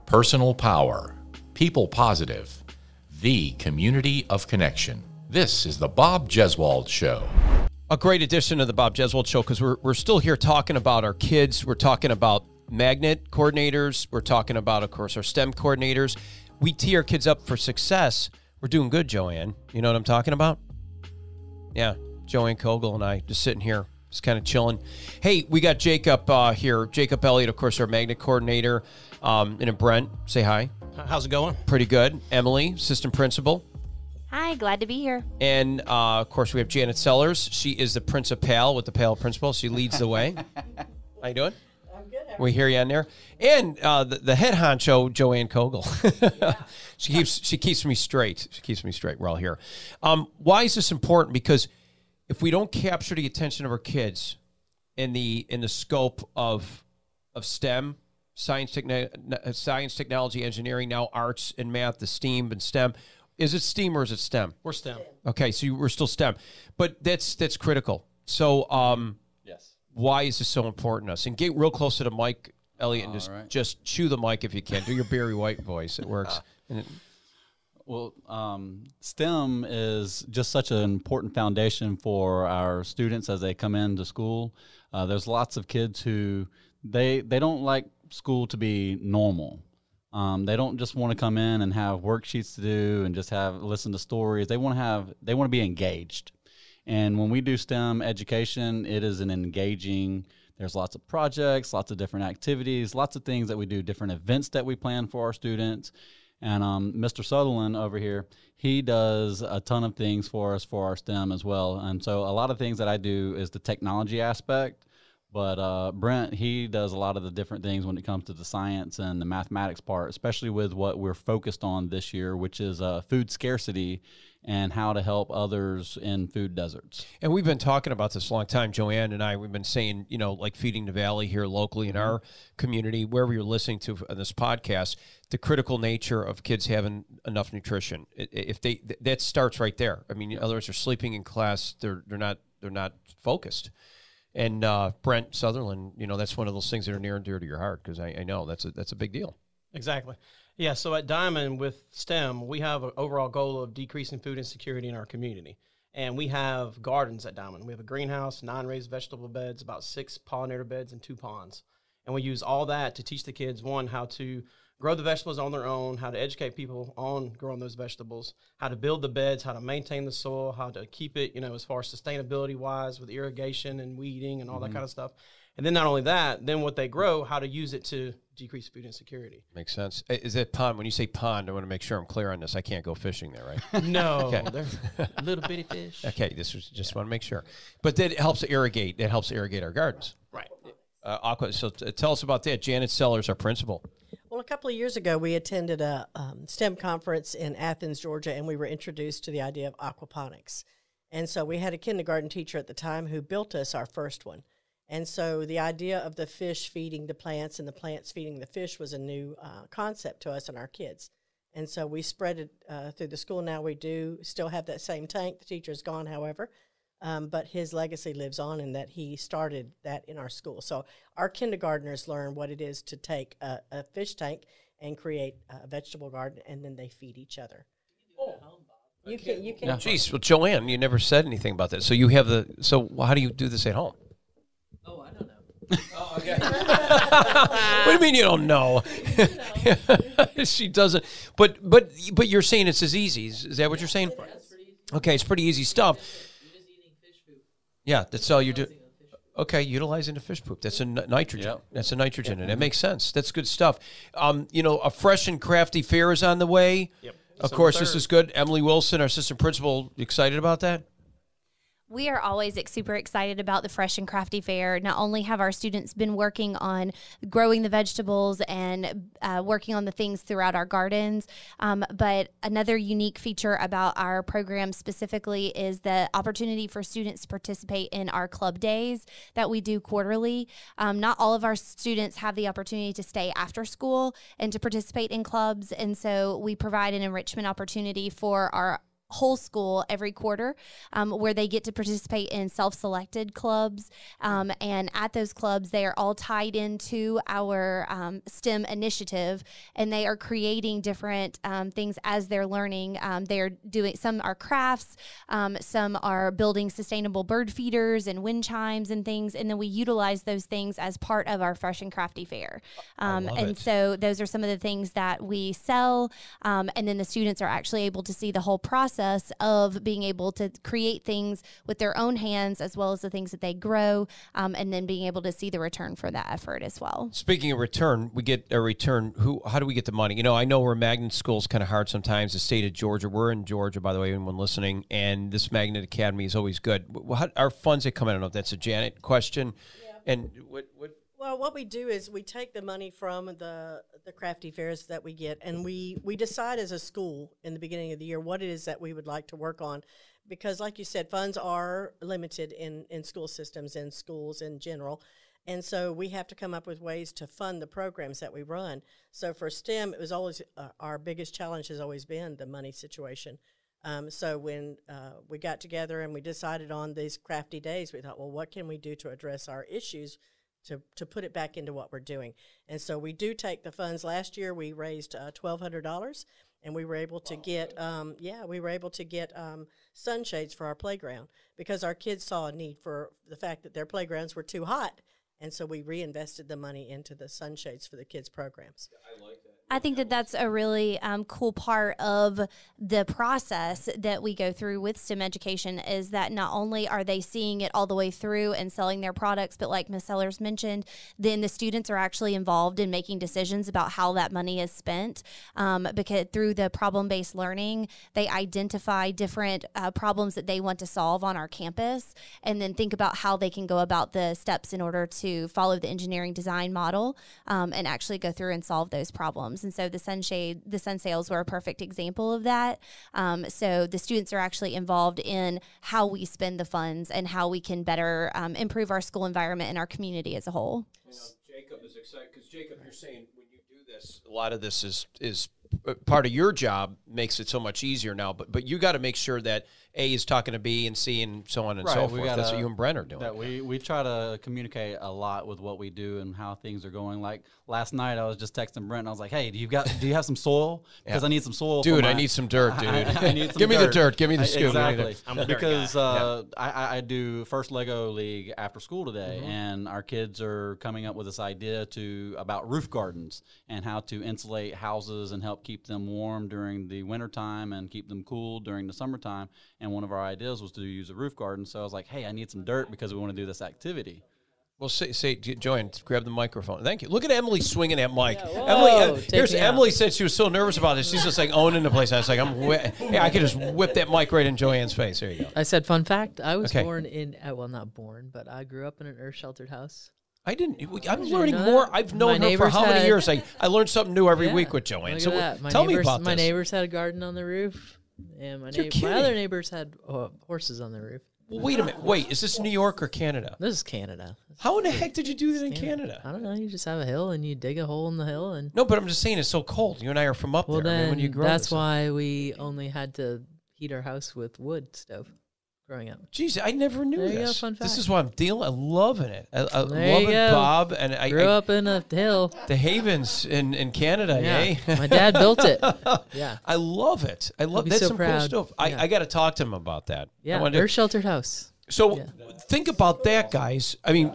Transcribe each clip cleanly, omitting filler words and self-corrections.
personal power, people positive, the community of connection. This is the Bob Jeswald Show. A great edition of the Bob Jeswald Show, because we're still here talking about our kids. We're talking about magnet coordinators. We're talking about, of course, our STEM coordinators. We tee our kids up for success. We're doing good, Joanne. You know what I'm talking about? Yeah, Joanne Kogel and I just sitting here, just kind of chilling. Hey, we got Jacob here. Jacob Elliott, of course, our magnet coordinator. And Brent, say hi. How's it going? Pretty good. Emily, assistant principal. Hi, glad to be here. And, of course, we have Janet Sellers. She is the principal with the PAL principal. She leads the way. How you doing? I'm good. We hear you on there. And the head honcho, Joanne Kogel. Yeah. She keeps me straight. She keeps me straight. We're all here. Why is this important? Because if we don't capture the attention of our kids in the scope of STEM, science, technology, engineering, now arts and math, the STEAM and STEM. Is it STEAM or is it STEM? We're STEM. Okay, so we're still STEM. But that's critical. So yes. Why is this so important to us? And get real close to the mic, Elliot, and just chew the mic if you can. Do your Barry White voice. It works. Well, STEM is just such an important foundation for our students as they come into school. There's lots of kids who they don't like school to be normal. They don't just want to come in and have worksheets to do and just listen to stories. They want to be engaged. And when we do STEM education, it is an engaging. There's lots of projects, lots of different activities, lots of things that we do, different events that we plan for our students. And Mr. Sutherland over here, he does a ton of things for us for our STEM as well. And so a lot of things that I do is the technology aspect. But Brent, he does a lot of the different things when it comes to the science and the mathematics part, especially with what we're focused on this year, which is food scarcity and how to help others in food deserts. And we've been talking about this a long time, Joanne and I. We've been saying, like Feeding the Valley here locally in our community, wherever you're listening to this podcast, the critical nature of kids having enough nutrition. That starts right there. I mean, others are sleeping in class; they're not focused. And Brent Sutherland, that's one of those things that are near and dear to your heart, because I know that's a big deal. Exactly. Yeah, so at Dimon with STEM, we have an overall goal of decreasing food insecurity in our community. And we have gardens at Dimon. We have a greenhouse, 9 raised vegetable beds, about 6 pollinator beds, and 2 ponds. And we use all that to teach the kids, one, how to grow the vegetables on their own, how to educate people on growing those vegetables, how to build the beds, how to maintain the soil, how to keep it, as far as sustainability-wise with irrigation and weeding and all that kind of stuff. And then not only that, then what they grow, how to use it to decrease food insecurity. Makes sense. Is that pond? When you say pond, I want to make sure I'm clear on this. I can't go fishing there, right? No, they're little bitty fish. Okay, just want to make sure. But that helps irrigate. That helps irrigate our gardens. Right. So tell us about that. Janet Sellers, our principal. Well, a couple of years ago, we attended a STEM conference in Athens, Georgia, and we were introduced to the idea of aquaponics. And so we had a kindergarten teacher at the time who built us our first one. And so the idea of the fish feeding the plants and the plants feeding the fish was a new concept to us and our kids. And so we spread it through the school. Now we do still have that same tank. The teacher's gone, however. But his legacy lives on in that he started that in our school. So our kindergartners learn what it is to take a fish tank and create a vegetable garden, and then they feed each other. You can. Yeah. Geez, well, Joanne, you never said anything about that. So you have so how do you do this at home? Oh, I don't know. Oh, okay. What do you mean you don't know? She doesn't. But you're saying it's as easy. Is that what you're saying? That's pretty easy. Okay, it's pretty easy stuff. You're just eating fish poop. Yeah, that's all you do. Okay, utilizing the fish poop. That's a nitrogen. Yep. That's a nitrogen, and it makes sense. That's good stuff. A fresh and crafty fair is on the way. Yep. Of course, this is good. Emily Wilson, our assistant principal, excited about that? We are always super excited about the Fresh and Crafty Fair. Not only have our students been working on growing the vegetables and working on the things throughout our gardens, but another unique feature about our program specifically is the opportunity for students to participate in our club days that we do quarterly. Not all of our students have the opportunity to stay after school and to participate in clubs, and so we provide an enrichment opportunity for our whole school every quarter, where they get to participate in self-selected clubs. And at those clubs, they are all tied into our STEM initiative, and they are creating different things as they're learning. They're doing, some are crafts, some are building sustainable bird feeders and wind chimes and things. And then we utilize those things as part of our Fresh and Crafty Fair. So those are some of the things that we sell. And then the students are actually able to see the whole process of being able to create things with their own hands, as well as the things that they grow, and then being able to see the return for that effort as well. Speaking of return, we get a return. How do we get the money? I know we're magnet school is kind of hard sometimes. The state of Georgia, we're in Georgia, by the way, anyone listening, and this Magnet Academy is always good. Our funds that come in, I don't know if that's a Janet question. Yeah. And Well, what we do is we take the money from the crafty fairs that we get, and we decide as a school in the beginning of the year what it is that we would like to work on. Because like you said, funds are limited in school systems and schools in general. And so we have to come up with ways to fund the programs that we run. So for STEM, it was always our biggest challenge has always been the money situation. So when we got together and we decided on these crafty days, we thought, well, what can we do to address our issues to put it back into what we're doing? And so we do take the funds. Last year we raised $1,200, and we were able to get sunshades for our playground, because our kids saw a need for the fact that their playgrounds were too hot. And so we reinvested the money into the sunshades for the kids' programs. I like that. I think that that's a really cool part of the process that we go through with STEM education, is that not only are they seeing it all the way through and selling their products, but like Ms. Sellers mentioned, then the students are actually involved in making decisions about how that money is spent, because through the problem-based learning, they identify different problems that they want to solve on our campus, and then think about how they can go about the steps in order to follow the engineering design model, and actually go through and solve those problems. And so the sun sales were a perfect example of that. So the students are actually involved in how we spend the funds and how we can better improve our school environment and our community as a whole. Jacob is excited because, Jacob, you're saying when you do this, a lot of this is part of your job, makes it so much easier now. But you got to make sure that A is talking to B and C and so on and so forth. That's what you and Brent are doing. We try to communicate a lot with what we do and how things are going. Like last night, I was just texting Brent. And I was like, "Hey, do you have some soil? Because I need some soil, dude. I need some dirt, dude. I need some Give me dirt. the dirt. Give me the scoop. Exactly. I'm a dirt because guy. I do First Lego League after school today, and our kids are coming up with this idea about roof gardens and how to insulate houses and help keep them warm during the wintertime and keep them cool during the summertime. And one of our ideas was to use a roof garden. So I was like, hey, I need some dirt because we want to do this activity. Well, say, Joanne, grab the microphone. Thank you. Look at Emily swinging that mic. Whoa, Emily said she was so nervous about this. She's just like owning the place. I was like, I could just whip that mic right in Joanne's face. There you go. I said, fun fact, I was born in, well, not born, but I grew up in an earth-sheltered house. I'm learning more. I've known her for how many years? I learned something new every week with Joanne. So tell me about this. My neighbors had a garden on the roof, and my other neighbors had horses on the roof. Well, wait a minute. Wait, is this New York or Canada? This is Canada. How in the heck did you do that in Canada? I don't know. You just have a hill, and you dig a hole in the hill. And no, but I'm just saying it's so cold. You and I are from up there. Then when you grow that's why we only had to heat our house with wood stove growing up. Jeez, I never knew there you this. Go, fun fact. This is why I'm loving it. I love it, Bob. And I grew up in a hill. The Havens in Canada, My dad built it. Yeah. I love it. That's so some proud. cool stuff. I got to talk to him about that. Yeah, earth-sheltered house. So think about that, guys. I mean,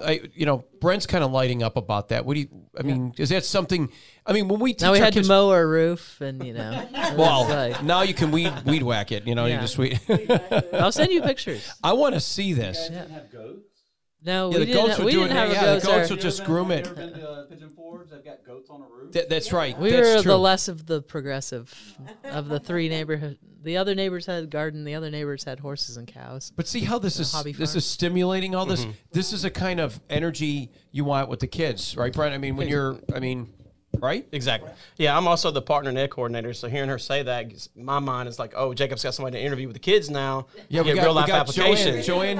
Brent's kind of lighting up about that. What do you? I mean, is that something? I mean, when we teach now we our had kids, to mow our roof, and well, now you can weed whack it. You just weed. I'll send you pictures. I want to see this. You guys didn't have goats? No, we didn't have goats. The goats will just groom it. Ever been to Pigeon Forge? They've got goats on a roof. That's right. We were the less of the progressive of the three neighborhoods. The other neighbors had a garden. The other neighbors had horses and cows. But see how this is stimulating all this. This is a kind of energy you want with the kids, right, Brent? I mean, when you're, right? Exactly. Yeah, I'm also the partner and ed coordinator. So hearing her say that, my mind is like, oh, Jacob's got somebody to interview with the kids now. Yeah, to get real life application. Joanne,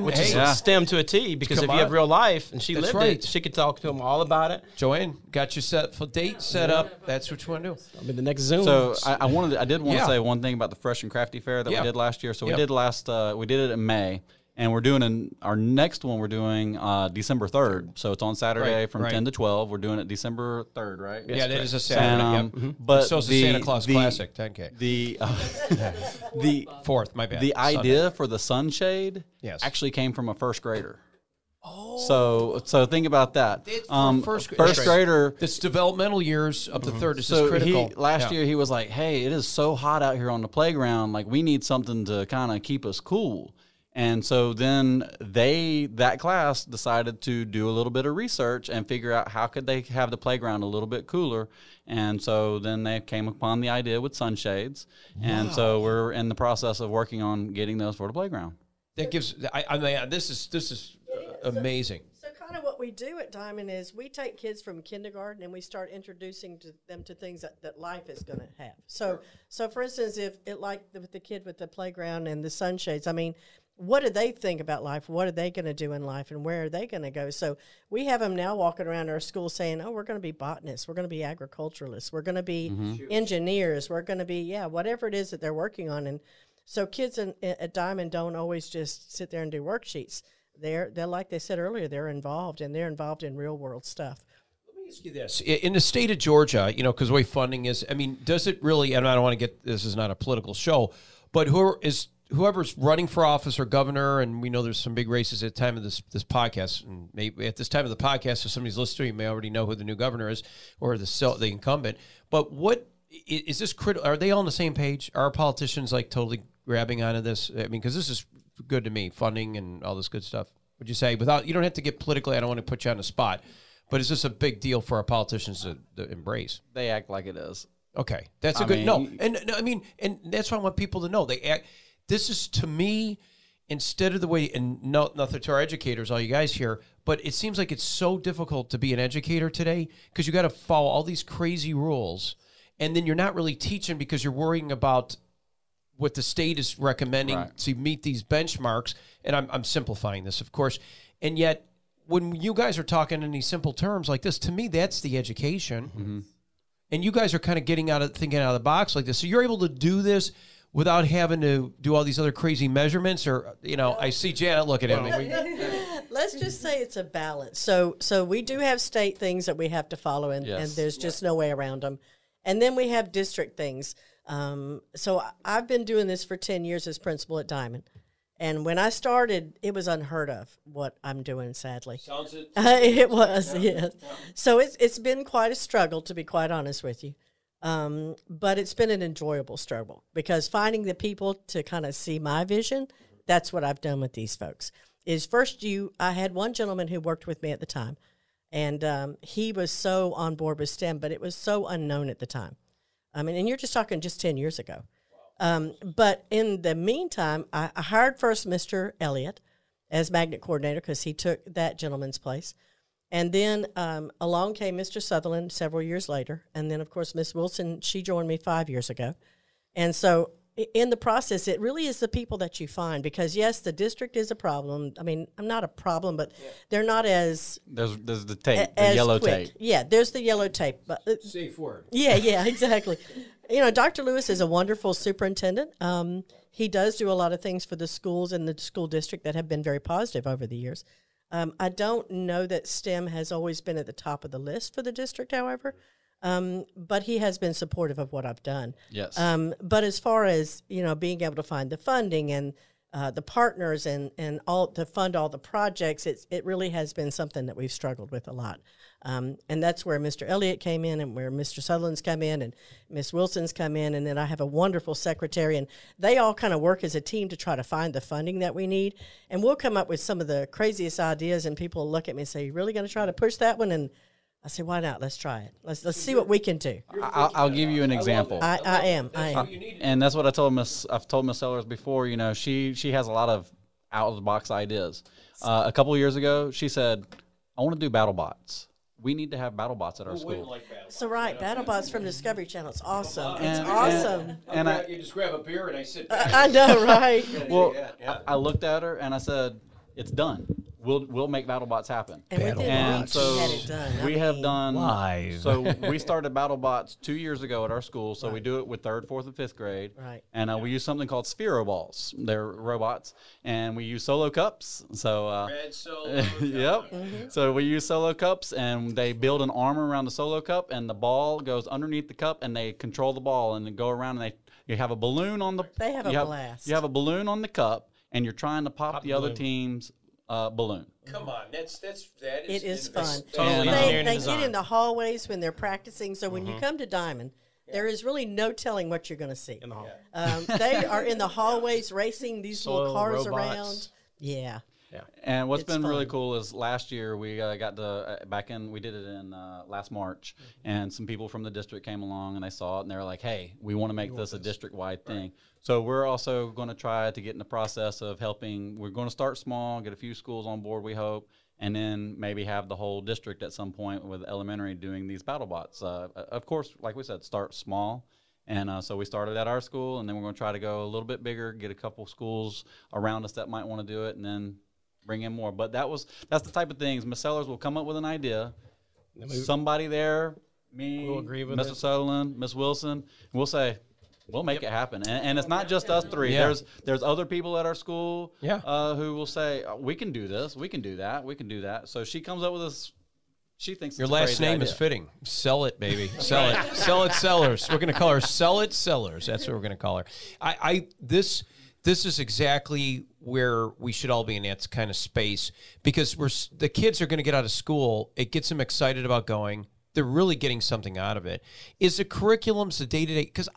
Which hey, is STEM to a T, because if Come you have on. real life and she That's lived right. it, she could talk to them all about it. Joanne, got your date set up. That's what you want to do. I mean, the next Zoom. So I did want to Yeah. say one thing about the Fresh and Crafty Fair that Yeah. we did last year. So Yeah. we did it in May, and we're doing our next one. We're doing December 3rd. So it's on Saturday Right, from right. 10 to 12. We're doing it December 3rd, right? Yeah, that is a Saturday. And, but So it's a Santa Claus Classic, 10K. The 4th, my bad. the Sunday. idea for the sunshade Yes. actually came from a first grader. Oh, so think about that. First grader. It's developmental years up to third. This So is critical. last year he was like, "Hey, it is so hot out here on the playground. Like, we need something to kind of keep us cool." And so then that class decided to do a little bit of research and figure out how could they have the playground a little bit cooler. And so then they came upon the idea with sunshades. And so we're in the process of working on getting those for the playground. That gives. I mean, this is amazing. So kind of what we do at Diamond is we take kids from kindergarten and we start introducing them to things that life is going to have. So for instance, if it like with the kid with the playground and the sunshades, I mean, what do they think about life? What are they going to do in life, and where are they going to go? So we have them now walking around our school saying, oh, we're going to be botanists, we're going to be agriculturalists, we're going to be engineers, we're going to be, whatever it is that they're working on. And so kids at Diamond don't always just sit there and do worksheets. They're like they said earlier, they're involved, and they're involved in real world stuff. Let me ask you this: in the state of Georgia, because the way funding is, I mean, does it really? And I don't want to get this is not a political show, but whoever's running for office or governor, and we know there's some big races at the time of this podcast, and maybe at this time of the podcast, if somebody's listening, you may already know who the new governor is or the incumbent. But what is this critical? Are they all on the same page? Are our politicians like totally grabbing onto this? I mean, because this is good to me, funding and all this good stuff. Would you say, without, you don't have to get politically, I don't want to put you on the spot, but is this a big deal for our politicians to embrace? They act like it is. Okay, that's a good, and that's what I want people to know. They act, this is, to me, instead of the way, and nothing to our educators, all you guys here, but it seems like it's so difficult to be an educator today because you got to follow all these crazy rules, and then you're not really teaching because you're worrying about what the state is recommending to meet these benchmarks. And I'm simplifying this, of course. And yet, when you guys are talking in these simple terms like this, to me, that's the education. Mm-hmm. And you guys are kind of thinking out of the box like this. So you're able to do this without having to do all these other crazy measurements, or, I see Janet looking at me. Let's just say it's a balance. So we do have state things that we have to follow, and there's just no way around them. And then we have district things. So I've been doing this for 10 years as principal at Diamond. And when I started, it was unheard of what I'm doing, sadly. Sounds it. It was, yes. So it's been quite a struggle, to be quite honest with you. But it's been an enjoyable struggle, because finding the people to kind of see my vision, that's what I've done with these folks. Is first I had one gentleman who worked with me at the time, and he was so on board with STEM, but it was so unknown at the time. I mean, and you're just talking just 10 years ago. But in the meantime, I hired first Mr. Elliott as magnet coordinator because he took that gentleman's place. And then along came Mr. Sutherland several years later. And then, of course, Miss Wilson, she joined me 5 years ago. And so in the process, it really is the people that you find, because, yes, the district is a problem. I mean, I'm not a problem, but they're not as... There's the tape, the yellow quick. tape. Yeah, there's the yellow tape. But Safe word. Yeah, exactly. Dr. Lewis is a wonderful superintendent. He does do a lot of things for the schools and the school district that have been very positive over the years. I don't know that STEM has always been at the top of the list for the district, however, but he has been supportive of what I've done. Yes. But as far as, being able to find the funding and the partners and all to fund all the projects, it really has been something that we've struggled with a lot. And that's where Mr. Elliott came in, and where Mr. Sutherland's come in, and Miss Wilson's come in, and then I have a wonderful secretary, and they all kind of work as a team to try to find the funding that we need. And we'll come up with some of the craziest ideas, and people will look at me and say, "You really going to try to push that one?" And I say, "Why not? Let's try it. Let's see what we can do." I'll give you an example. I am. And that's what I've told Miss Sellers before. She has a lot of out of the box ideas. A couple of years ago, she said, "I want to do battle bots." we need to have BattleBots at our school. So right, BattleBots from Discovery Channel. It's awesome. It's And- awesome. And I, you just grab a beer and I sit back. I know, right? well, I looked at her and I said, "It's done. We'll make BattleBots happen." And within And weeks, so we had it done. I we have mean, done Live. So we started BattleBots 2 years ago at our school. So we do it with 3rd, 4th, and 5th grade. Right. And we use something called Sphero balls. They're robots, and we use solo cups. So Red Solo. yep. So we use solo cups, and they build an armor around the solo cup, and the ball goes underneath the cup, and they control the ball, and they go around, and you have a balloon on the. They have a you blast. You have a balloon on the cup, and you're trying to pop the other balloon. team's balloon. Come on, that It is fun. Totally And, engineering They and get design. in the hallways when they're practicing. So when you come to Diamond, there is really no telling what you're going to see. in the hall. They are in the hallways racing these little Soil cars robots. around. Yeah. And what's It's been really fun. cool is last year we got to back in. We did it in last March, and some people from the district came along and they saw it and they were like, "Hey, we want to make this a district-wide thing." So we're also going to try to get in the process of helping. We're going to start small, get a few schools on board, we hope, and then maybe have the whole district at some point with elementary doing these BattleBots. Of course, like we said, start small. And so we started at our school, and then we're going to try to go a little bit bigger, get a couple schools around us that might want to do it, and then bring in more. But that's the type of things. Miss Sellers will come up with an idea. Somebody there, me, We'll agree with Mr. it. Sutherland, Miss Wilson, we'll say, we'll make it happen. And it's not just us three. Yeah. There's other people at our school Yeah. who will say, we can do this, we can do that, we can do that. So she comes up with this. She thinks Your it's a last crazy name idea. is fitting. Sell it, baby. Sell it. Sell it, Sellers. We're going to call her Sell It Sellers. That's what we're going to call her. This is exactly where we should all be in that kind of space, because the kids are going to get out of school. It gets them excited about going. They're really getting something out of it. Is the curriculums the day-to-day? Because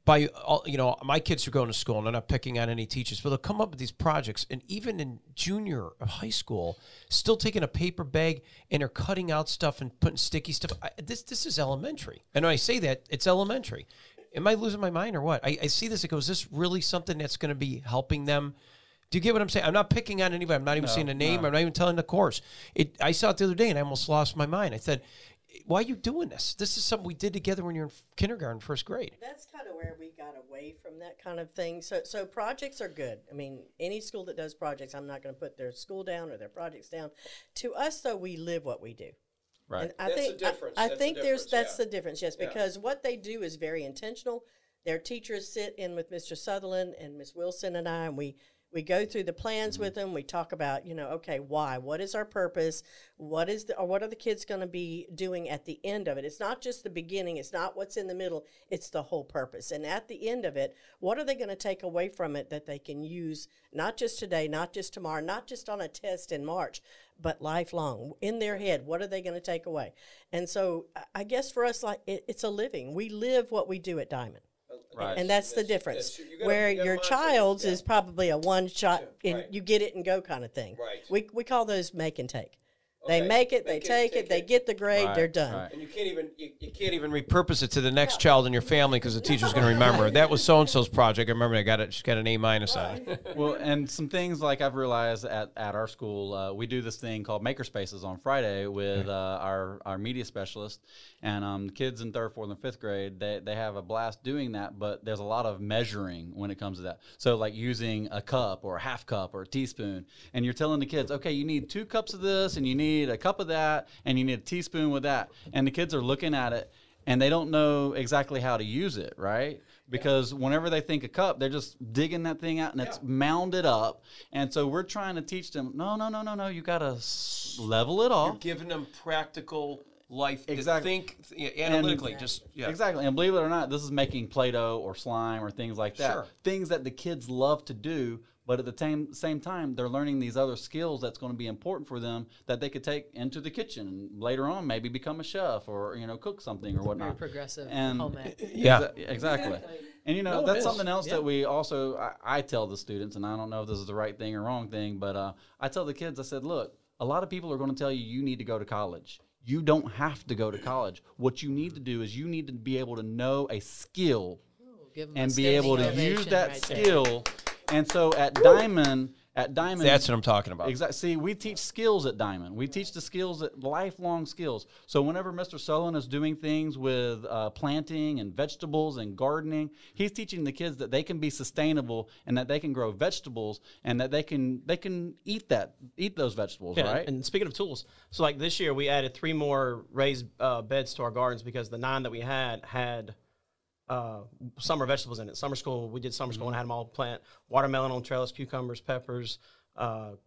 by all, my kids are going to school, and I'm not picking on any teachers, but they'll come up with these projects, and even in junior or high school, still taking a paper bag and they're cutting out stuff and putting sticky stuff. This is elementary, and when I say that, it's elementary. Am I losing my mind or what? I see this. It goes, is this really something that's going to be helping them? Do you get what I'm saying? I'm not picking on anybody. I'm not even saying a name. I'm not even telling the course. I saw it the other day, and I almost lost my mind. I said, why are you doing this? This is something we did together when you were in kindergarten, first grade. That's kind of where we got away from that kind of thing. So projects are good. I mean, any school that does projects, I'm not going to put their school down or their projects down. To us, though, we live what we do. Right. And I That's think the difference. I That's think the that's difference, the difference, yes, because what they do is very intentional. Their teachers sit in with Mr. Sutherland and Miss Wilson and I, and we go through the plans with them. We talk about, okay, why? What is our purpose? What are the kids going to be doing at the end of it? It's not just the beginning. It's not what's in the middle. It's the whole purpose. And at the end of it, what are they going to take away from it that they can use not just today, not just tomorrow, not just on a test in March, but lifelong in their head? What are they going to take away? And so I guess for us, it's a living. We live what we do at Diamond. Right. And that's the difference. Where your child's is probably a one shot, and you get it and go kind of thing. Right. We call those make and take. They make it, they take it, they get the grade, Right, they're done. right. And you can't even repurpose it to the next child in your family because the teacher's going to remember that was so and so's project. I remember she got an A- on it. Well, and some things like I've realized at our school, we do this thing called Makerspaces on Friday with our media specialist, and kids in 3rd, 4th, and 5th grade, they have a blast doing that, but there's a lot of measuring when it comes to that. So like using a cup or a half cup or a teaspoon, and you're telling the kids, okay, you need 2 cups of this, and you need a cup of that, and you need a teaspoon with that, and the kids are looking at it, and they don't know exactly how to use it, right? Because whenever they think a cup, they're just digging that thing out, and it's mounded up. And so we're trying to teach them, no, you got to level it You're off. giving them practical life Exactly. to think analytically. Exactly. And believe it or not, this is making Play-Doh or slime or things like that. Sure. Things that the kids love to do, but at the same time, they're learning these other skills that's going to be important for them that they could take into the kitchen and later on maybe become a chef or, cook something or Very whatnot. progressive And home ec. Yeah. Exactly. And, No, it that's is. something else that we also, I tell the students, and I don't know if this is the right thing or wrong thing, but I tell the kids, I said, look, a lot of people are going to tell you need to go to college. You don't have to go to college. What you need to do is you need to be able to know a skill Give 'em a and be standing able to ovation use that right there. skill. And so at Diamond, At Diamond, That's what I'm talking about. Exactly. See, we teach skills at Diamond. We teach the skills, lifelong skills. So whenever Mr. Solon is doing things with planting and vegetables and gardening, he's teaching the kids that they can be sustainable and that they can grow vegetables and that they can eat those vegetables, right? And speaking of tools, so like this year we added 3 more raised beds to our gardens because the 9 that we had summer vegetables in it. Summer school, we did summer school and had them all plant watermelon on trellis, cucumbers, peppers,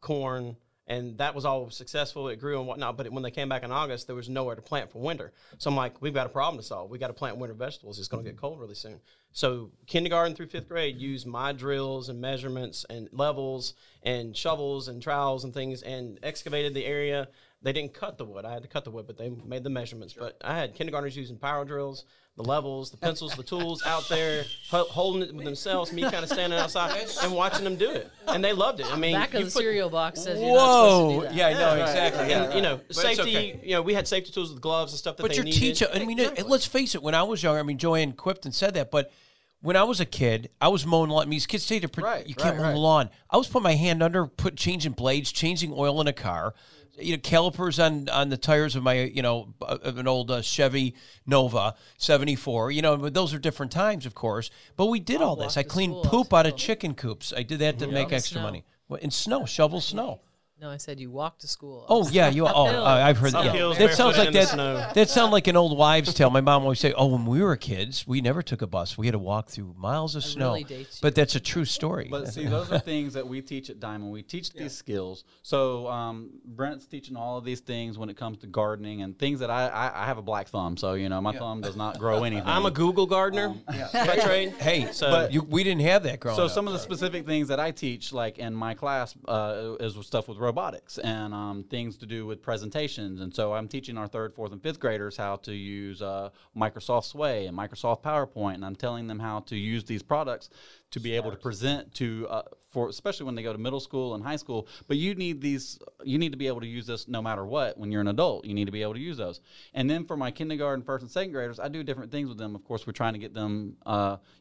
corn, and that was all successful. It grew and whatnot, but when they came back in August, there was nowhere to plant for winter. So I'm like, we've got a problem to solve. We got to plant winter vegetables. It's going to get cold really soon. So kindergarten through 5th grade used my drills and measurements and levels and shovels and trowels and things and excavated the area. They didn't cut the wood. I had to cut the wood, but they made the measurements. Sure. But I had kindergartners using power drills, the levels, the pencils, the tools out there, holding it with themselves, me kind of standing outside and watching them do it. And they loved it. I mean, back of the cereal box says you're not supposed to do that. Yeah, I know, exactly. And, you know, But safety, okay. We had safety tools with gloves and stuff that But they your needed. teacher, I mean, let's face it, when I was younger, I mean, Joanne quipped and said that, but when I was a kid, I was mowing lawn. I mean, these kids say you can't mow the lawn. I was putting my hand under, changing blades, changing oil in a car, calipers on the tires of my, of an old Chevy Nova 74. But those are different times, of course. But we did all this. I cleaned poop out of chicken coops. I did that to make extra money. In snow, shovel snow. No, I said you walk to school. Oh yeah, I've heard that. Yeah. That sounds like that. That sounds like an old wives' tale. My mom always say, "Oh, when we were kids, we never took a bus. We had to walk through miles of snow." Really dates you. But that's a true story. But see, those are things that we teach at Diamond. We teach these skills. So Brent's teaching all of these things when it comes to gardening and things that I have a black thumb, so my thumb does not grow anything. I'm a Google gardener by trade. Hey, so we didn't have that growing up. So some of the specific things that I teach, like in my class, is stuff with robotics and things to do with presentations. And so I'm teaching our 3rd, 4th, and 5th graders how to use Microsoft Sway and Microsoft PowerPoint, and I'm telling them how to use these products to be able to present to, especially when they go to middle school and high school. But you need to be able to use this no matter what. When you're an adult, you need to be able to use those. And then for my kindergarten, 1st, and 2nd graders, I do different things with them. Of course, we're trying to get them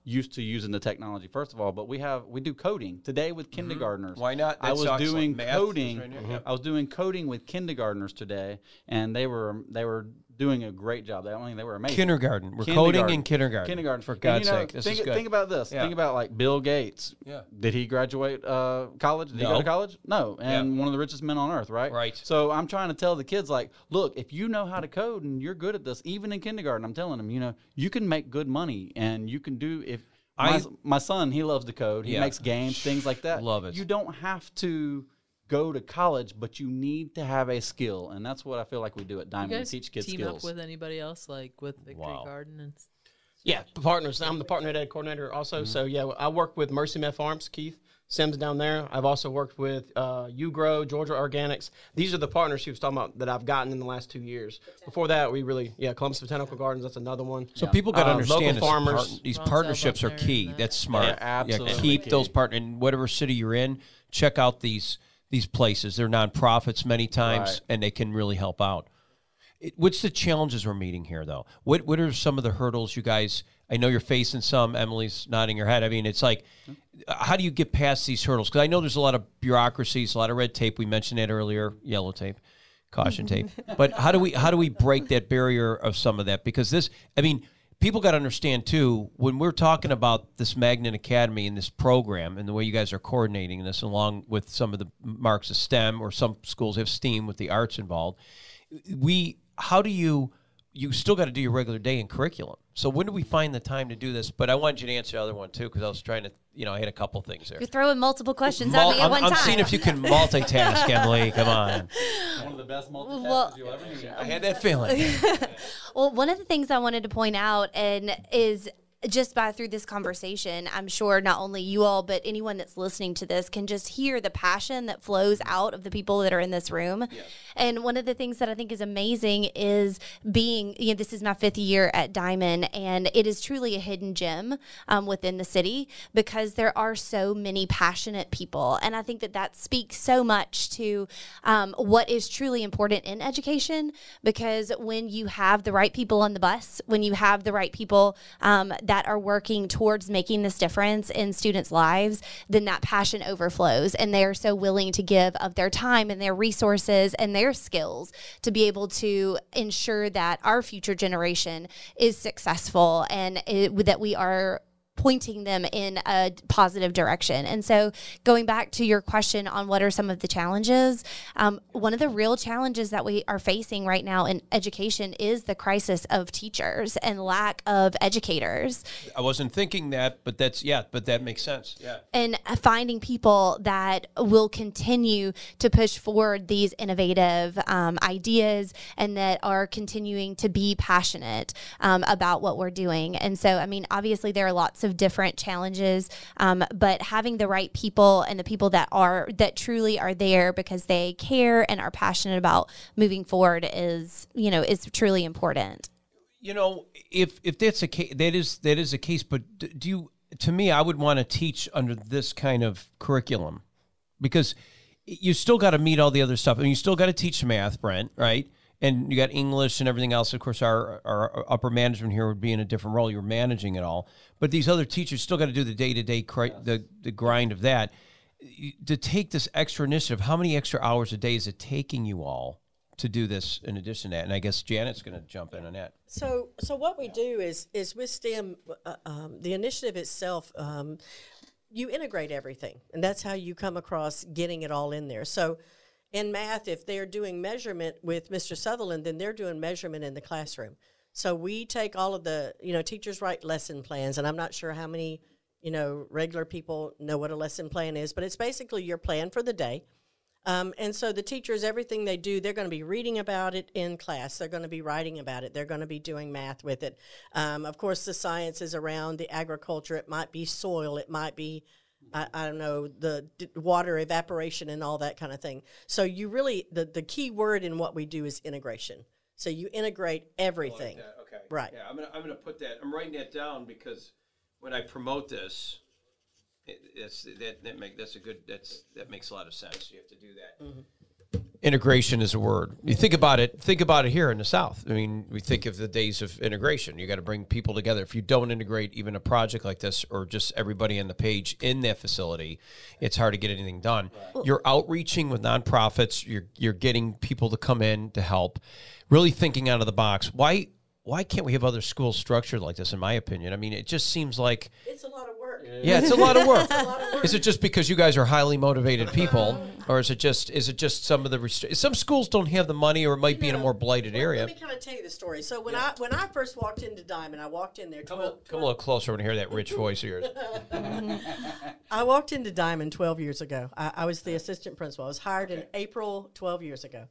used to using the technology, first of all. But we do coding today with kindergartners. Why not? I was doing coding. Right here. I was doing coding with kindergartners today, and they were doing a great job. They were amazing. Kindergarten. We're coding in kindergarten. Kindergarten. For God's sake, this is good. Think about this. Yeah. Think about like Bill Gates. Yeah. Did he graduate college? Did he go to college? No. And one of the richest men on earth, right? Right. So I'm trying to tell the kids, like, look, if you know how to code and you're good at this, even in kindergarten, I'm telling them, you can make good money and you can do if. My son, he loves to code. He makes games, things like that. Love it. You don't have to go to college, but you need to have a skill, and that's what I feel like we do at Diamond. You We guys teach kids team skills. up with anybody else, like with Victory Garden and yeah, partners. I'm the partner ed coordinator also. So yeah, I work with Mercy Met Farms, Keith Sims down there. I've also worked with You Grow, Georgia Organics. These are the partners she was talking about that I've gotten in the last 2 years. Before that, Columbus Botanical Gardens. That's another one. So people got to understand local farmers. These Ron's partnerships are up key. there. That's smart. Yeah, absolutely keep key. those partners in whatever city you're in. Check out these places. They're nonprofits many times, Right. and they can really help out. What's the challenges we're meeting here, though? What are some of the hurdles you guys? I know you're facing some. Emily's nodding her head. I mean, it's like, how do you get past these hurdles? Because I know there's a lot of bureaucracies, a lot of red tape. We mentioned that earlier. Yellow tape, caution tape. But how do we break that barrier of some of that? Because people got to understand, too, when we're talking about this Magnet Academy and this program and the way you guys are coordinating this along with some of the marks of STEM, or some schools have STEAM with the arts involved, how do you still got to do your regular day in curriculum. So when do we find the time to do this? But I wanted you to answer the other one, too, because I was trying to, I had a couple things there. You're throwing multiple questions at me at one time. I'm seeing if you can multitask, Emily. Come on. One of the best multitaskers you'll ever meet. I had that feeling. Well, one of the things I wanted to point out is just through this conversation, I'm sure not only you all, but anyone that's listening to this can just hear the passion that flows out of the people that are in this room. Yes. And one of the things that I think is amazing is being, this is my 5th year at Diamond, and it is truly a hidden gem within the city because there are so many passionate people. And I think that speaks so much to what is truly important in education, because when you have the right people on the bus, when you have the right people that that are working towards making this difference in students' lives, then that passion overflows, and they are so willing to give of their time and their resources and their skills to be able to ensure that our future generation is successful and that we are pointing them in a positive direction. And so going back to your question on what are some of the challenges, one of the real challenges that we are facing right now in education is the crisis of teachers and lack of educators. I wasn't thinking that, but that makes sense. Yeah. And finding people that will continue to push forward these innovative ideas and that are continuing to be passionate about what we're doing. And so, I mean, obviously there are lots of different challenges, but having the right people and the people that truly are there because they care and are passionate about moving forward is truly important. If that's a case, that is a case. But do you? To me, I would want to teach under this kind of curriculum, because you still got to meet all the other stuff, and you still got to teach math, Brent, right? And you got English and everything else. Of course, our upper management here would be in a different role. You're managing it all. But these other teachers still got to do the day-to-day, the grind of that. To take this extra initiative, how many extra hours a day is it taking you all to do this in addition to that? And I guess Janet's going to jump in on that. So what we do is with STEM, the initiative itself, you integrate everything. And that's how you come across getting it all in there. So in math, if they're doing measurement with Mr. Sutherland, then they're doing measurement in the classroom. So we take all of the, teachers write lesson plans, and I'm not sure how many, regular people know what a lesson plan is, but it's basically your plan for the day. And so the teachers, everything they do, they're going to be reading about it in class. They're going to be writing about it. They're going to be doing math with it. Of course, the sciences around the agriculture. It might be soil. It might be I don't know, the water evaporation and all that kind of thing. So you really, the key word in what we do is integration. So you integrate everything. Like okay. Right. Yeah, I'm gonna put that. I'm writing that down because when I promote this, that makes a lot of sense. You have to do that. Mm-hmm. Integration is a word. You think about it here in the South. I mean, we think of the days of integration. You got to bring people together. If you don't integrate even a project like this or just everybody on the page in that facility, it's hard to get anything done. Right. You're outreaching with nonprofits. You're getting people to come in to help, really thinking out of the box. Why can't we have other schools structured like this, in my opinion? I mean, it just seems like it's a lot of work. Yeah, it's a lot of work. Is it just because you guys are highly motivated people, or is it just some of the some schools don't have the money, or it might be in a more blighted area? Let me kind of tell you the story. So when I first walked into Dimon, I walked in there. Come a little closer and hear that rich voice of yours. I walked into Dimon 12 years ago. I was the assistant principal. I was hired in April 12 years ago.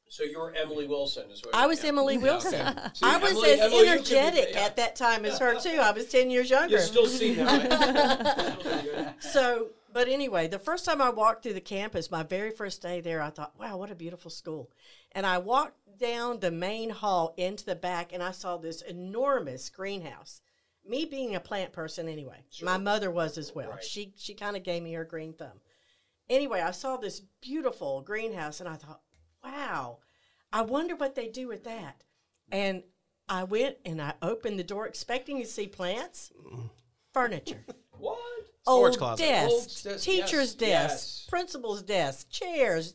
So you're Emily Wilson, is what I was Emily Wilson. Okay. See, I was as energetic at that time as her too. I was 10 years younger. You still seem that way. So, but anyway, the first time I walked through the campus, my very first day there, I thought, wow, what a beautiful school. And I walked down the main hall into the back, and I saw this enormous greenhouse. Me being a plant person anyway, sure. My mother was as well. Right. She kind of gave me her green thumb. Anyway, I saw this beautiful greenhouse, and I thought, wow, I wonder what they do with that. And I went and I opened the door expecting to see plants, furniture. What? Old desks, teachers' desks, principals' desks, chairs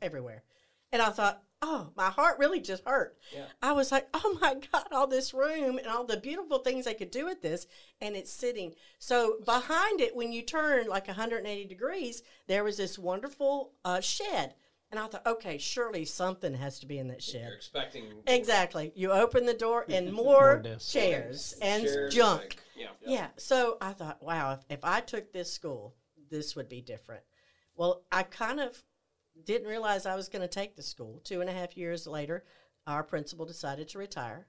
everywhere. And I thought, oh, my heart really just hurt. Yeah. I was like, oh, my God, all this room and all the beautiful things they could do with this, and it's sitting. So behind it, when you turn like 180 degrees, there was this wonderful shed. And I thought, okay, surely something has to be in that shed. You're expecting... Exactly. You open the door and more chairs and junk. Yeah. So I thought, wow, if I took this school, this would be different. Well, I kind of didn't realize I was going to take the school. 2.5 years later, our principal decided to retire,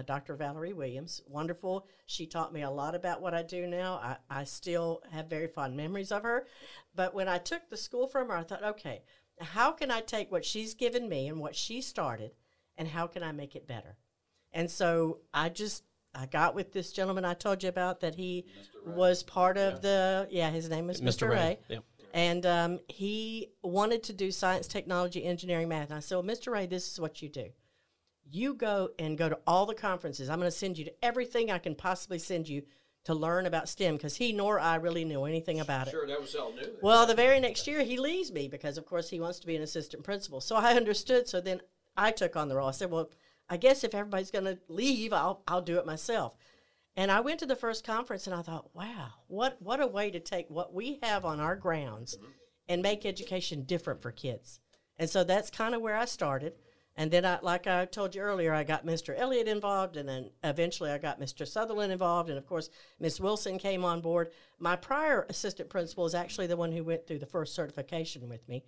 Dr. Valerie Williams. Wonderful. She taught me a lot about what I do now. I still have very fond memories of her. But when I took the school from her, I thought, okay, how can I take what she's given me and what she started, and how can I make it better? And so I got with this gentleman I told you about that he was part of his name was Mr. Ray. Yeah. And he wanted to do science, technology, engineering, math. And I said, well, Mr. Ray, this is what you do. you go to all the conferences. I'm going to send you to everything I can possibly send you to learn about STEM, because he nor I really knew anything about it. Sure, that was all new. Well, the very next year he leaves me because, of course, he wants to be an assistant principal. So I understood. So then I took on the role. I said, well, I guess if everybody's going to leave, I'll do it myself. And I went to the first conference and I thought, wow, what a way to take what we have on our grounds and make education different for kids. And so that's kind of where I started. And then, like I told you earlier, I got Mr. Elliott involved, and then eventually I got Mr. Sutherland involved, and, of course, Miss Wilson came on board. My prior assistant principal is actually the one who went through the first certification with me.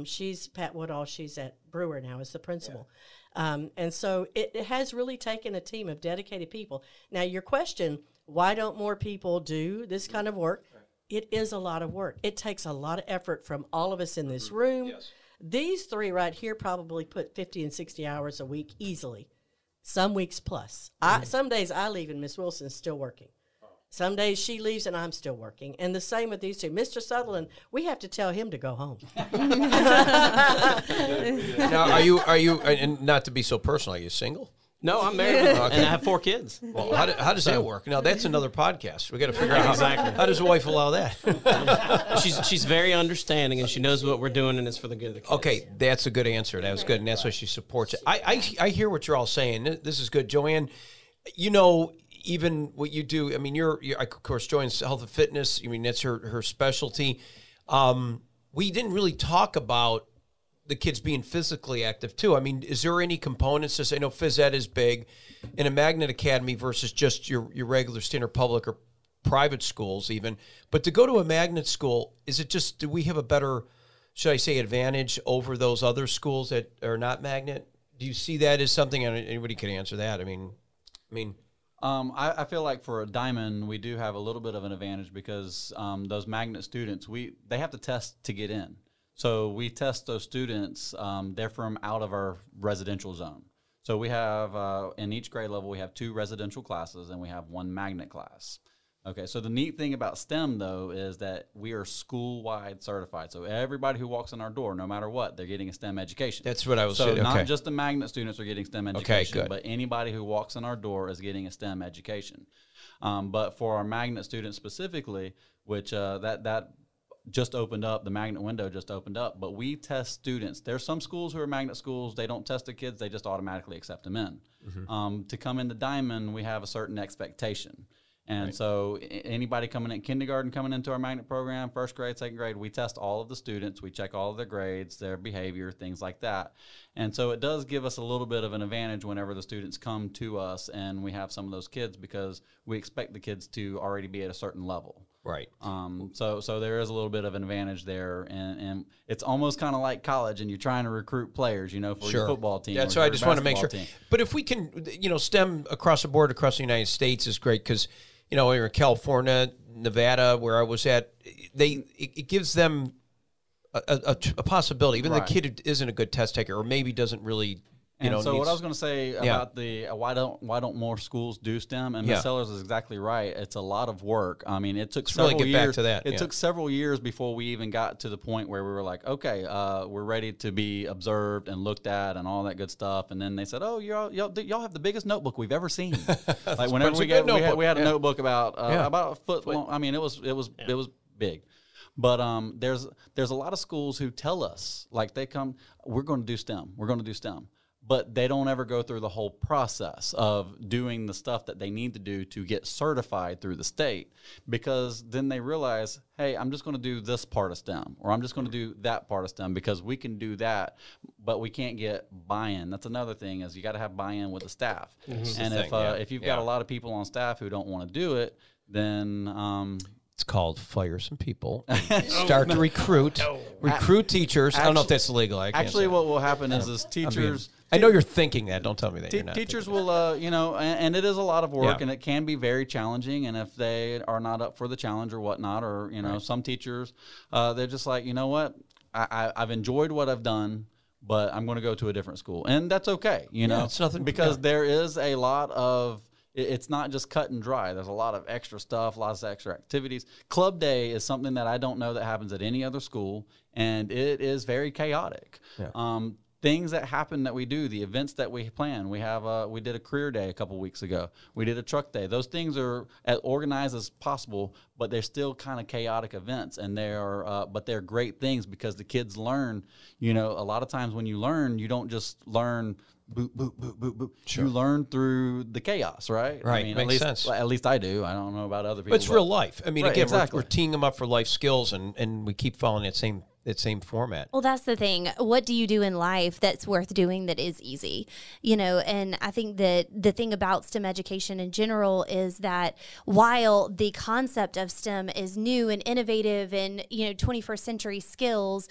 She's Pat Woodall. She's at Brewer now as the principal. Yeah. And so it has really taken a team of dedicated people. Now, your question, why don't more people do this kind of work? Right. It is a lot of work. It takes a lot of effort from all of us in this room. Yes. These three right here probably put 50 and 60 hours a week easily. Some weeks plus. Some days I leave and Miss Wilson's still working. Some days she leaves and I'm still working. And the same with these two. Mr. Sutherland, we have to tell him to go home. Now, are you, and not to be so personal, are you single? No, I'm married and I have 4 kids. Well, how does that work? Now, that's another podcast. We got to figure out how does a wife allow that? She's very understanding, and she knows what we're doing, and it's for the good of the kids. Okay, that's a good answer. That was good, and that's why she supports it. I hear what you're all saying. This is good. Joanne, you know, even what you do, I mean, you're of course, Joanne's health and fitness. I mean, that's her specialty. We didn't really talk about the kids being physically active too. I mean, is there any components to say, I know phys ed is big in a Magnet Academy versus just your regular standard public or private schools even, but to go to a magnet school, is it just, do we have a better, should I say, advantage over those other schools that are not magnet? Do you see that as something, anybody could answer that? I feel like for a Dimon, we do have a little bit of an advantage because those magnet students, they have to test to get in. So we test those students, they're from out of our residential zone. So we have, in each grade level, we have 2 residential classes and we have 1 magnet class. Okay, so the neat thing about STEM, though, is that we are school-wide certified. So everybody who walks in our door, no matter what, they're getting a STEM education. That's what I was saying. So not just the magnet students are getting STEM education, good. But anybody who walks in our door is getting a STEM education. But for our magnet students specifically, which that just opened up, the magnet window just opened up, but we test students. There's some schools who are magnet schools, they don't test the kids, they just automatically accept them in. Mm-hmm. To come into Dimon, we have a certain expectation. And so anybody coming in kindergarten, coming into our magnet program, first grade, second grade, we test all of the students. We check all of their grades, their behavior, things like that. And so it does give us a little bit of an advantage whenever the students come to us and we have some of those kids because we expect the kids to already be at a certain level. Right. So there is a little bit of an advantage there, and it's almost kind of like college, and you're trying to recruit players, for your football team. That's right. I just want to make sure. Team. But if we can, STEM across the board, across the United States is great because, we're in California, Nevada, where I was at, it gives them a possibility. Even the kid who isn't a good test taker or maybe doesn't really. So what I was going to say about the why don't more schools do STEM? And Ms. Sellers is exactly right. It's a lot of work. I mean, it took several years. Back to that. It took several years before we even got to the point where we were like, okay, we're ready to be observed and looked at and all that good stuff. And then they said, oh, y'all have the biggest notebook we've ever seen. Like whenever we had a notebook about a foot long. I mean, it was big. But there's a lot of schools who tell us, like they come, we're going to do STEM. We're going to do STEM. But they don't ever go through the whole process of doing the stuff that they need to do to get certified through the state, because then they realize, hey, I'm just going to do this part of STEM, or I'm just going to do that part of STEM because we can do that, but we can't get buy-in. That's another thing, is you got to have buy-in with the staff. Mm-hmm. And if you've got a lot of people on staff who don't want to do it, then it's called fire some people. Start to recruit teachers. I don't know if that's legal. Actually, what will happen is teachers. I know you're thinking that. Don't tell me that you're not. Teachers will, and it is a lot of work, and it can be very challenging. And if they are not up for the challenge or whatnot, or some teachers, they're just like, you know what, I've enjoyed what I've done, but I'm going to go to a different school, and that's okay. It's nothing because there is a lot of. It's not just cut and dry. There's a lot of extra stuff, lots of extra activities. Club day is something that I don't know that happens at any other school, and it is very chaotic. Yeah. things that happen that we do, the events that we plan. We did a career day a couple weeks ago. We did a truck day. Those things are as organized as possible, but they're still kind of chaotic events, and but they're great things because the kids learn. You know, a lot of times when you learn, you don't just learn boop, boop, boop, boop, boop. Sure. You learn through the chaos, right? Right, I mean, makes at least, sense. At least I do. I don't know about other people. But it's real life. I mean, Right, again, exactly. we're teeing them up for life skills, and we keep following that same format. Well, that's the thing. What do you do in life that's worth doing that is easy? You know, and I think that the thing about STEM education in general is that while the concept of STEM is new and innovative and, 21st century skills,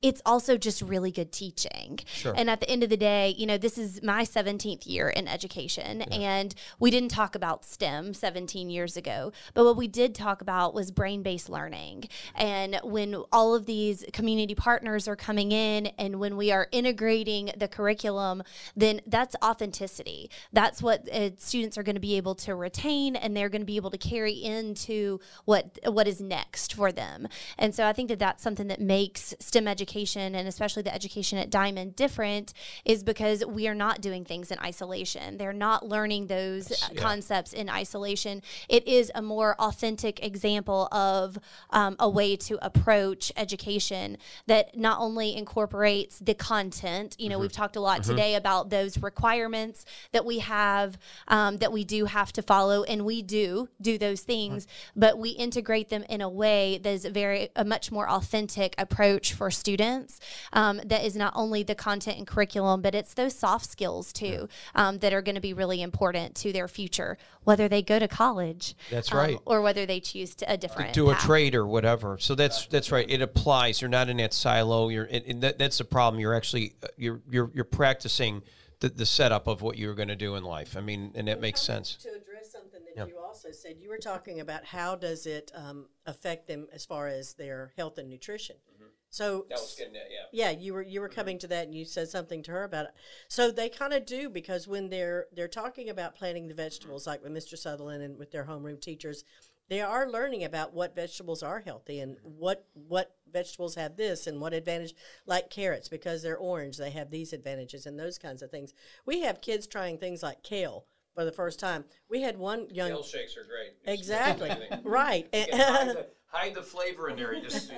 it's also just really good teaching. Sure. And at the end of the day, this is my 17th year in education, and we didn't talk about STEM 17 years ago, but what we did talk about was brain-based learning. And when all of these community partners are coming in and when we are integrating the curriculum, then that's authenticity. That's what students are going to be able to retain, and they're going to be able to carry into what is next for them. And so I think that that's something that makes STEM education, and especially the education at Dimon, different, is because we are not doing things in isolation. They're not learning those concepts in isolation. It is a more authentic example of a way to approach education that not only incorporates the content. We've talked a lot today about those requirements that we have, that we do have to follow, and we do those things, but we integrate them in a way that is a much more authentic approach for students. That is not only the content and curriculum, but it's those soft skills too, that are going to be really important to their future, whether they go to college. That's right. Or whether they choose a different do a path. trade or whatever. So that's right. It applies. You're not in that silo. That's the problem. You're actually you're practicing the setup of what you're going to do in life. I mean, and that makes sense. To address something that you also said, you were talking about how does it affect them as far as their health and nutrition. So That was getting you were coming to that, and you said something to her about it. So they kind of do, because when they're talking about planting the vegetables, like with Mr. Sutherland and with their homeroom teachers, they are learning about what vegetables are healthy and what vegetables have this and what advantage, like carrots, because they're orange, they have these advantages and those kinds of things. We have kids trying things like kale for the first time. We had one young... Kale shakes are great. Exactly. Right. Hide the flavor in there. You just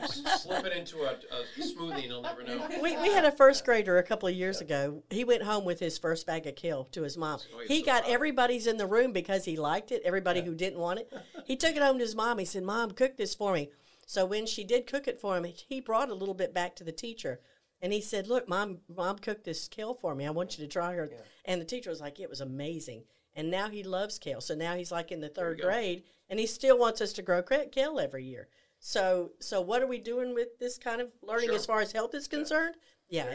slip it into a smoothie and you'll never know. We had a first grader a couple of years ago. He went home with his first bag of kale to his mom. He got everybody's in the room because he liked it, everybody who didn't want it. He took it home to his mom. He said, "Mom, cook this for me." So when she did cook it for him, he brought a little bit back to the teacher. And he said, "Look, Mom cooked this kale for me. I want you to try her." Yeah. And the teacher was like, "It was amazing." And now he loves kale. So now he's like in the third grade, and he still wants us to grow kale every year. So what are we doing with this kind of learning as far as health is concerned? Yeah,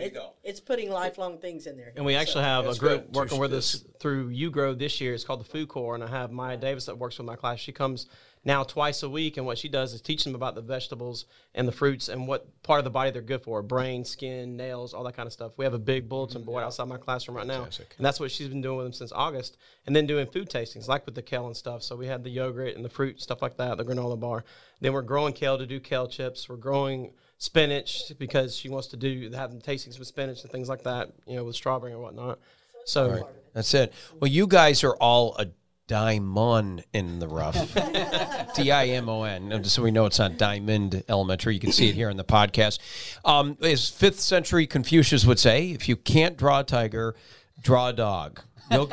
it's putting lifelong things in there. And we actually have a group working with us through UGROW this year. It's called the Food Corps, and I have Maya Davis that works with my class. She comes now twice a week, and what she does is teach them about the vegetables and the fruits and what part of the body they're good for: brain, skin, nails, all that kind of stuff. We have a big bulletin board outside my classroom right now, and that's what she's been doing with them since August, and then doing food tastings, like with the kale and stuff. So we had the yogurt and the fruit, stuff like that, the granola bar. Then we're growing kale to do kale chips. We're growing spinach because she wants to have them tastings with spinach and things like that, with strawberry and whatnot. So that's it. Well, you guys are all a Dimon in the rough. Dimon, so we know it's not Diamond Elementary. You can see it here in the podcast. As 5th century Confucius would say, if you can't draw a tiger, draw a dog.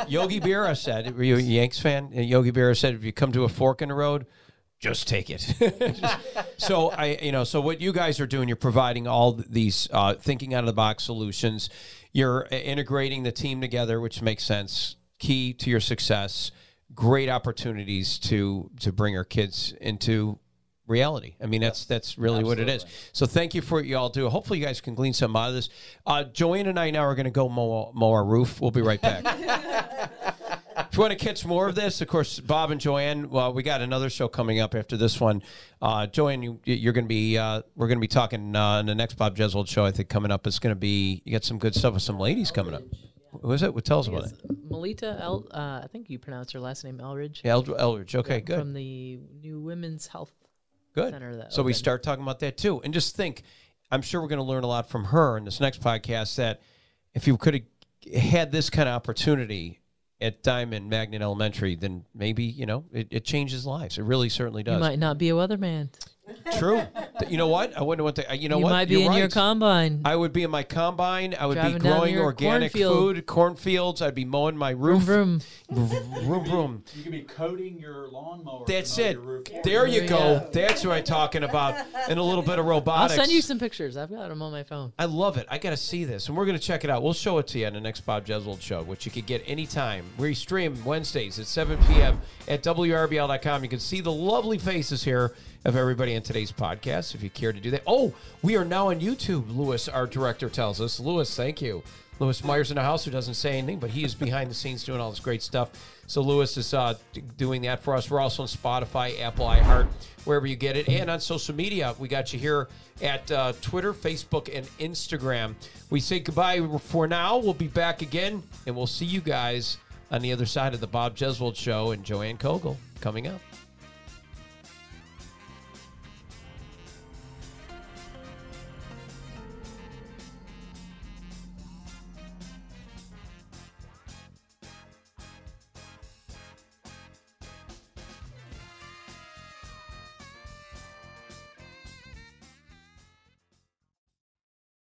Yogi Berra said, were you a Yanks fan? Yogi Berra said, if you come to a fork in the road, just take it. So so what you guys are doing, you're providing all these thinking out of the box solutions. You're integrating the team together, which makes sense. Key to your success. Great opportunities to bring our kids into reality. I mean, that's really what it is. So thank you for what you all do. Hopefully you guys can glean something out of this. Joanne and I now are going to go mow our roof. We'll be right back. If you want to catch more of this, of course, Bob and Joanne, well, we got another show coming up after this one. Joanne, you're going to be, we're going to be talking in the next Bob Jeswald show, I think, coming up. It's going to be, you got some good stuff with some ladies coming up. Who is it? Tell us about it. Melita, I think you pronounce her last name Eldridge. Yeah, Eldridge. Okay, good. From the new Women's Health Center. So we start talking about that too. And just think, I'm sure we're going to learn a lot from her in this next podcast, that if you could have had this kind of opportunity at Dimon Magnet Elementary, then maybe, it changes lives. It really certainly does. You might not be a weatherman. True. You know what? I wouldn't want to. You know You what? might be You're in right. your combine. I would be in my combine. I would Driving be down growing your organic cornfield. food, cornfields. I'd be mowing my roof. Vroom, vroom. Vroom, vroom. You could be coating your lawnmower. That's to mow it. your roof. There you There go. you go. That's what I'm talking about. And a little bit of I'll robotics. send you some pictures. I've got them on my phone. I love it. I got to see this. And we're going to check it out. We'll show it to you on the next Bob Jeswald Show, which you can get anytime. We stream Wednesdays at 7 p.m. at WRBL.com. You can see the lovely faces here of everybody in today's podcast, if you care to do that. Oh, we are now on YouTube, Lewis, our director, tells us. Lewis, thank you. Lewis Myers in the house, who doesn't say anything, but he is behind the scenes doing all this great stuff. So Lewis is doing that for us. We're also on Spotify, Apple, iHeart, wherever you get it. And on social media, we got you here at Twitter, Facebook, and Instagram. We say goodbye for now. We'll be back again, and we'll see you guys on the other side of the Bob Jeswald Show and Joanne Kogel coming up.